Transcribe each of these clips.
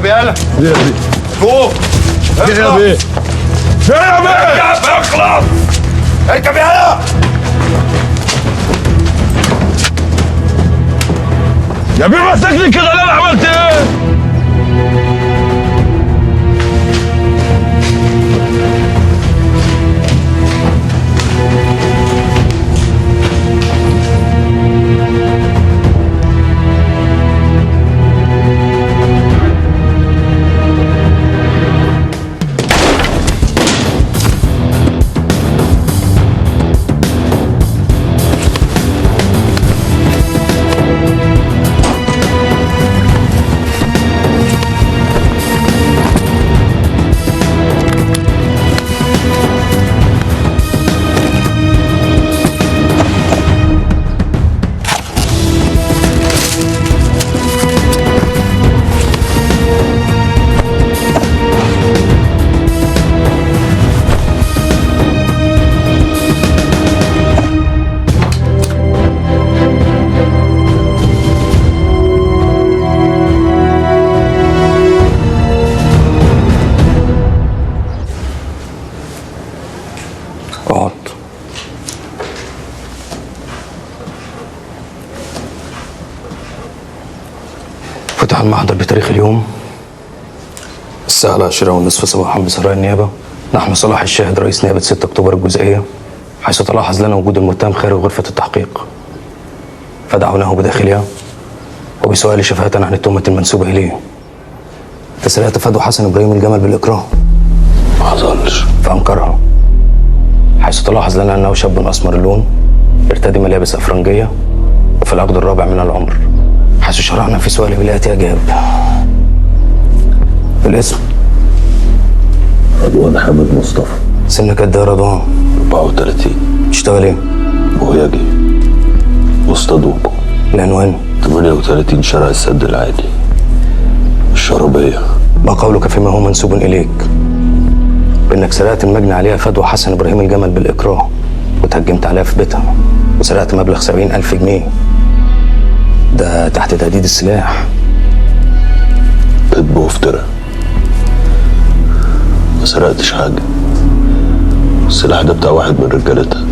اركب يالا. ليه يا بيه؟ فوق. ليه يا بيه؟ ليه يا بيه؟ اركب اخلص. اركب يالا. يا بيه مسكني كده ليه؟ انا عملت ايه؟ اقعد. فتح المحضر بتاريخ اليوم الساعة 10:30 صباحا بسرايا النيابة نحن صلاح الشاهد رئيس نيابة 6 أكتوبر الجزئية، حيث تلاحظ لنا وجود المتهم خارج غرفة التحقيق، فدعوناه بداخلها وبسؤال شفاهة عن التهمة المنسوبة إليه. تسرية فدوى حسن إبراهيم الجمل بالإكراه ما حصلش. فأنكرها، حيث تلاحظ لنا أنه شاب أسمر اللون يرتدي ملابس أفرنجية وفي العقد الرابع من العمر، حيث شرعنا في سؤاله بالآتي أجاب. الاسم؟ رضوان حامد مصطفى. سنك قد إيه يا رضوان؟ 34. تشتغل إيه؟ بوهياجي وسطادوكو. العنوان؟ 38 شارع السد العالي الشربية. ما قولك فيما هو منسوب إليك بأنك سرقت المجني عليها فدوى حسن إبراهيم الجمل بالإكراه وتهجمت عليها في بيتها وسرقت مبلغ 70,000 جنيه، ده تحت تهديد السلاح؟ كذب وافتراء. ما سرقتش حاجة، السلاح ده بتاع واحد من رجالتها،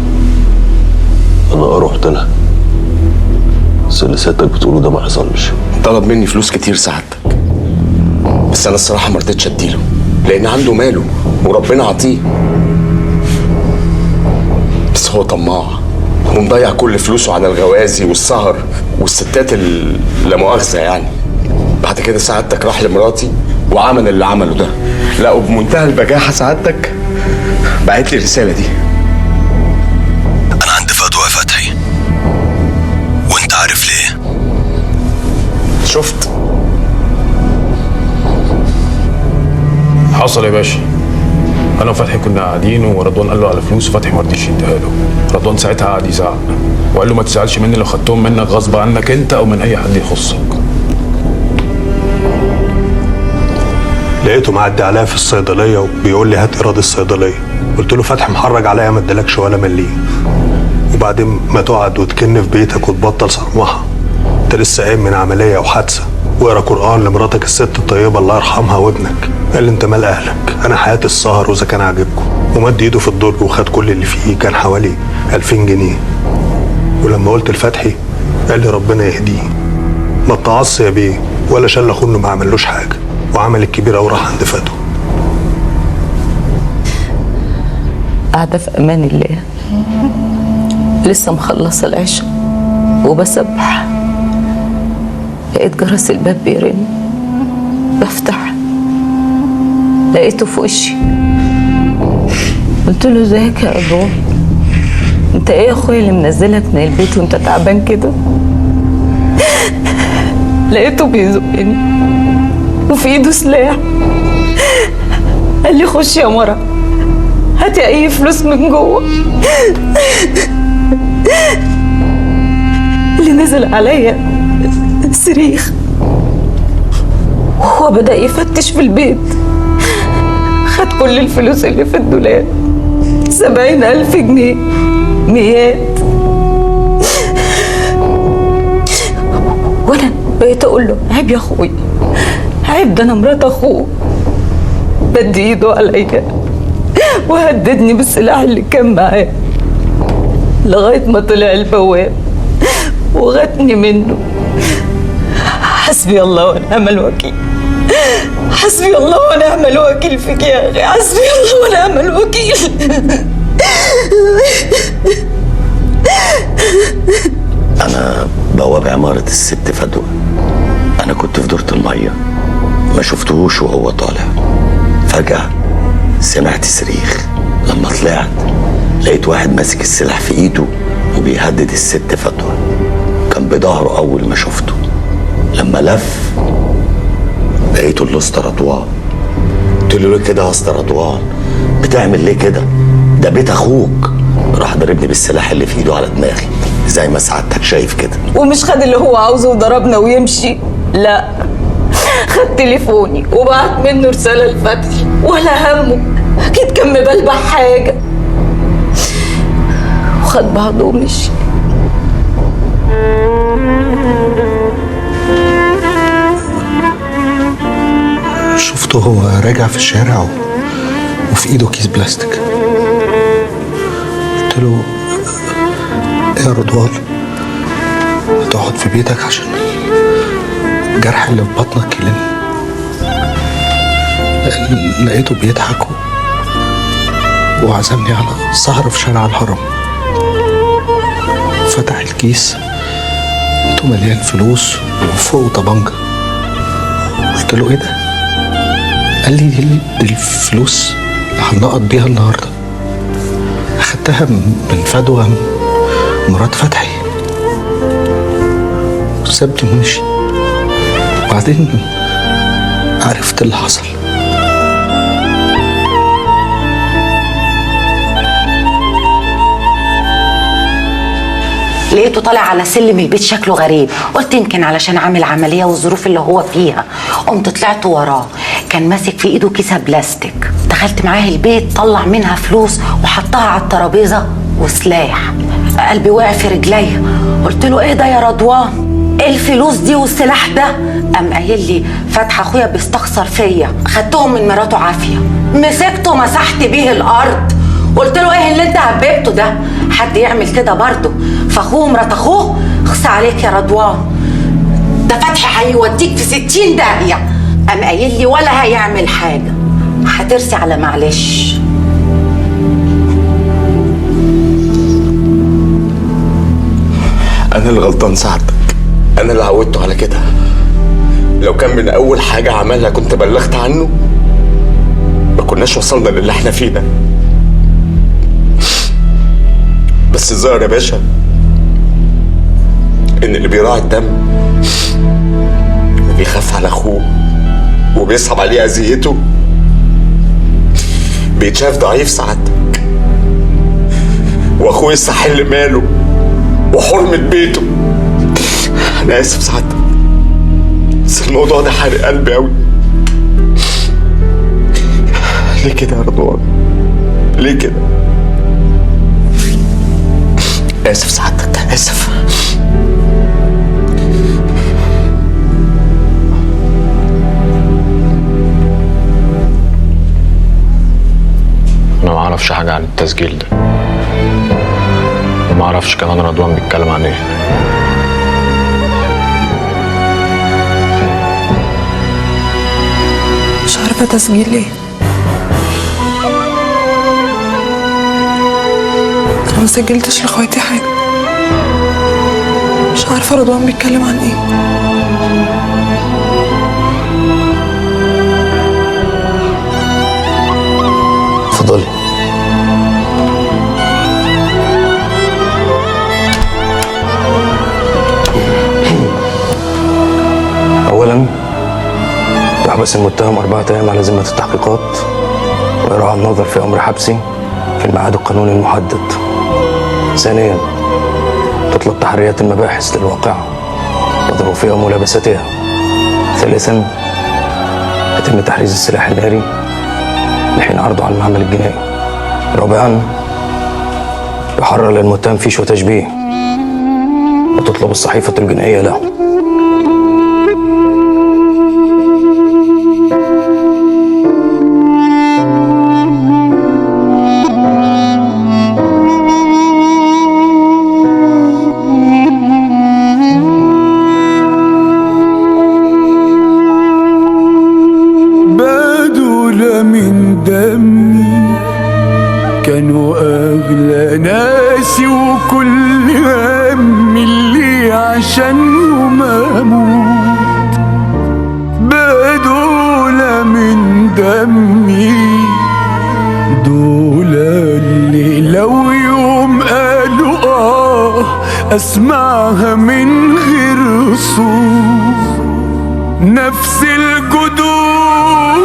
أنا رحت لها، بس اللي سيادتك بتقوله ده ما حصلش. طلب مني فلوس كتير سعادتك، بس انا الصراحه ما رضيتش اديله لان عنده ماله وربنا عطيه، بس هو طماع ومضيع كل فلوسه على الغوازي والسهر والستات لا مؤاخذه يعني. بعد كده سعادتك راح لمراتي وعمل اللي عمله ده. لا وبمنتهى البجاحه سعادتك بعت لي الرساله دي. انا عندي فدوى يا فتحي، وانت عارف ليه؟ شفت؟ حصل يا باشا. انا وفتحي كنا قاعدين ورضوان قال له على فلوس وفتحي ما رضيش يديها له. رضوان ساعتها قعد يزعق وقال له ما تزعلش مني لو خدتهم منك غصب عنك انت او من اي حد يخصك. لقيته معدي عليا في الصيدليه وبيقول لي هات ايراد الصيدليه. قلت له فتحي محرج عليا ما ادالكش ولا مليم، وبعدين ما تقعد وتكن في بيتك وتبطل صرمحه، انت لسه قايم من عمليه وحادثه، واقرا قران لمراتك الست الطيبه الله يرحمها وابنك. قال لي انت مال اهلك، انا حياتي السهر واذا كان عاجبكم. ومد ايده في الدرج وخد كل اللي فيه، كان حوالي 2000 جنيه. ولما قلت لفتحي قال لي ربنا يهديه، ما اتعص يا بيه ولا شال اخوه انه ما عملوش حاجه، وعمل الكبير او راح عند فتوى. قاعدة في أمان الله، لسه مخلصة العشاء وبسبح، لقيت جرس الباب بيرن، بفتح لقيته في وشي. قلت له ازيك يا رضوان، انت ايه يا اخويا اللي منزلك من البيت وانت تعبان كده؟ لقيته بيزقني وفي ايده سلاح، قال لي خش يا مرة هاتي اي فلوس من جوه. اللي نزل عليا صريخ، وهو بدأ يفتش في البيت، خد كل الفلوس اللي في الدولاب، 70,000 جنيه ميات. وانا بقيت اقول له عيب يا اخويا، عيب عيب ده انا مرات اخوه. مد ايده عليا وهددني بالسلاح اللي كان معاه لغايه ما طلع البواب وغتني منه. حسبي الله ونعم الوكيل. حسبي الله ونعم الوكيل فيك يا اخي. حسبي الله ونعم الوكيل. أنا بواب عمارة الست فدوى. أنا كنت في دورة المية، ما شفتهوش وهو طالع. فجأة سمعت صريخ. لما طلعت لقيت واحد ماسك السلاح في إيده وبيهدد الست فدوى. كان بظهره أول ما شفته. لما لف لقيته الأسطى رضوان. قلت له ليه كده يا اسطى رضوان؟ بتعمل ليه كده؟ ده بيت أخوك. راح ضربني بالسلاح اللي في إيده على دماغي زي ما سعادتك شايف كده. ومش خد اللي هو عاوزه وضربنا ويمشي، لا، خد تليفوني وبعت منه رسالة لفتحي ولا همه، أكيد كان مبلبع حاجة وخد بعضه ومشي. شفته هو راجع في الشارع وفي ايده كيس بلاستيك. قلت له يا رضوان تقعد في بيتك عشان الجرح اللي في بطنك يلم. لقيته بيضحك وعزمني على سهرة في شارع الهرم. فتح الكيس لقيته مليان فلوس وفوقه طبنجة. قلت له ايه ده؟ قال لي دي الفلوس اللي هنقض بيها النهارده. اخدتها من فدوى مرات فتحي وسابني ومشي. وبعدين عرفت اللي حصل. لقيته طالع على سلم البيت شكله غريب، قلت يمكن علشان عامل عمليه والظروف اللي هو فيها. قمت طلعت وراه، كان ماسك في ايده كيسه بلاستيك. دخلت معاه البيت، طلع منها فلوس وحطها على الترابيزه وسلاح. قلبي وقع في رجليا، قلت له ايه ده يا رضوان؟ ايه الفلوس دي والسلاح ده؟ قام قايل لي فتحي اخويا بيستخسر فيا، خدتهم من مراته عافيه، مسكته مسحت بيه الارض. قلت له ايه اللي انت هببته ده؟ حد يعمل كده برضه فاخوه مرات اخوه؟ اخص عليك يا رضوان، ده فتحي هيوديك في 60 داهيه. قام قايل لي ولا هيعمل حاجه، هترسي على معلش. انا اللي غلطان سعادتك، انا اللي عودته على كده. لو كان من اول حاجه عملها كنت بلغت عنه ما كناش وصلنا للي احنا فيه ده. بس الظاهر يا باشا ان اللي بيراعي الدم وبيخاف على اخوه وبيصعب عليه اذيته بيتشاف ضعيف سعادتك. واخوه يستحل ماله وحرمة بيته. انا اسف سعادتك بس الموضوع ده حارق قلبي قوي. ليه كده يا رضوان؟ ليه كده؟ اسف سعادتك، اسف. انا ما اعرفش حاجه عن التسجيل ده، وما اعرفش كمان رضوان بيتكلم عن ايه. مش عارفه تسجيل ليه. انا ما سجلتش لاخواتي حاجه، مش عارفه رضوان بيتكلم عن ايه. اتفضلي. اولا يحبس المتهم 4 أيام على ذمه التحقيقات ويراعى النظر في امر حبسي في الميعاد القانوني المحدد. ثانيا تطلب تحريات المباحث للواقعة وظروفها وملابستها. ثالثا يتم تحريز السلاح الناري لحين عرضه على المعمل الجنائي. رابعا يحرر للمتهم فيش وتشبيه وتطلب الصحيفة الجنائية له. أسمعها من غير صوت، نفس الجذور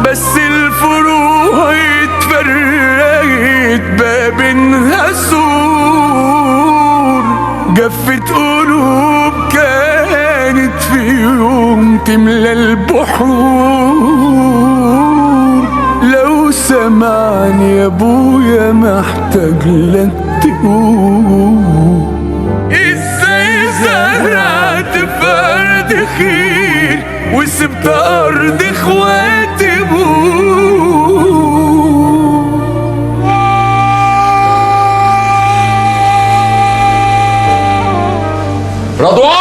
بس الفروع اتفرقت بقى بينها سور. جفت قلوب كانت في يوم تملى البحور. لو سمعني يا ابويا محتاج لك تقول ازاي زرعت في ارض خير وسبت ارض اخواتي رضوان!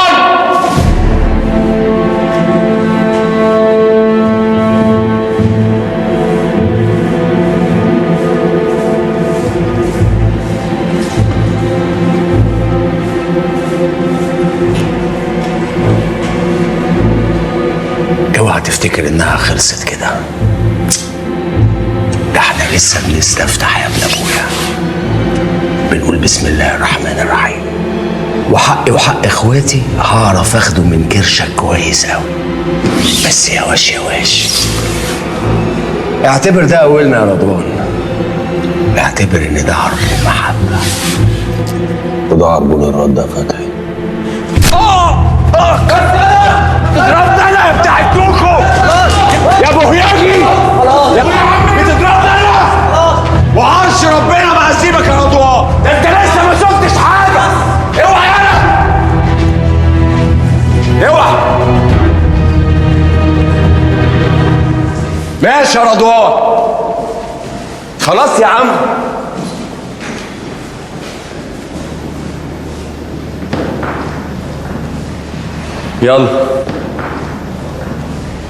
اوعى تفتكر انها خلصت كده، ده احنا لسه بنستفتح يا ابن ابويا. بنقول بسم الله الرحمن الرحيم، وحقي وحق اخواتي هعرف اخده من كرشك كويس قوي. بس يا واش يا واش، اعتبر ده اولنا يا رضوان، اعتبر ان ده عرض المحبه. وده عربون الرد يا فتحي. تضربني انا يا بتاع الكوكو يا ابو هياجي، يا عم بتضربني انا وعرش ربنا ما هسيبك يا رضوان. ده انت لسه ما شفتش حاجه. اوعى انا، اوعى. ماشي يا رضوان، خلاص يا عم. يلا